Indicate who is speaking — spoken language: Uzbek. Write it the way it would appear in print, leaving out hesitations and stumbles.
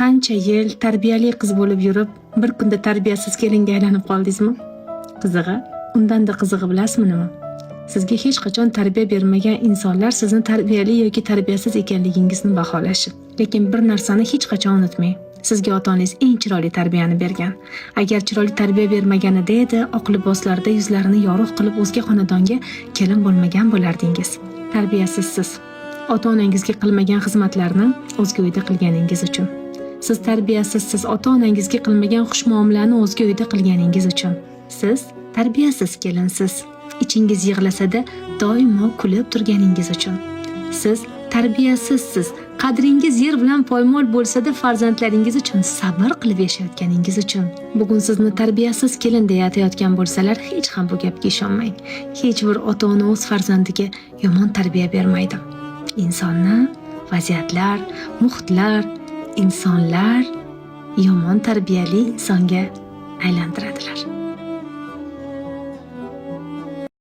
Speaker 1: qancha yil tarbiyali qiz bo'lib yurib, bir kunda tarbiyasiz kelinga aylanib qoldingizmi? Qizig'i, undanda qizig'i bilasizmi nima? Sizga hech qachon tarbiya bermagan insonlar sizni tarbiyali yoki tarbiyasiz ekanligingizni baholashi. Lekin bir narsani hech qachon unutmang. Sizga ota-onangiz eng chiroyli tarbiyani bergan. Agar chiroyli tarbiya bermaganida edi, oq liboslarda yuzlarini yorug' qilib o'zga xonadonga kelin bo'lmagan bo'lardingiz. Tarbiyasizsiz. Ota-onangizga qilmagan xizmatlarni o'zga uyda qilganingiz uchun. Siz tarbiyasizsiz, ota-onangizga qilmagan xushmuomalani o'zga uyda qilganingiz uchun. Siz tarbiyasiz kelinsiz. Ichingiz yig'lasada doimo kulib turganingiz uchun. Siz tarbiyasizsiz. Qadringiz yer bilan poymol bo'lsa-da farzandlaringiz uchun sabr qilib yashayotganingiz uchun. Bugun sizni tarbiyasiz kelin deya atayotgan bo'lsalar, hech ham bu gapga ishonmang. Hech bir ota-ona o'z farzandiga yomon tarbiya bermaydi. Insonni vaziyatlar, muhitlar, insonlar yomon tarbiyali insonga aylantiradilar.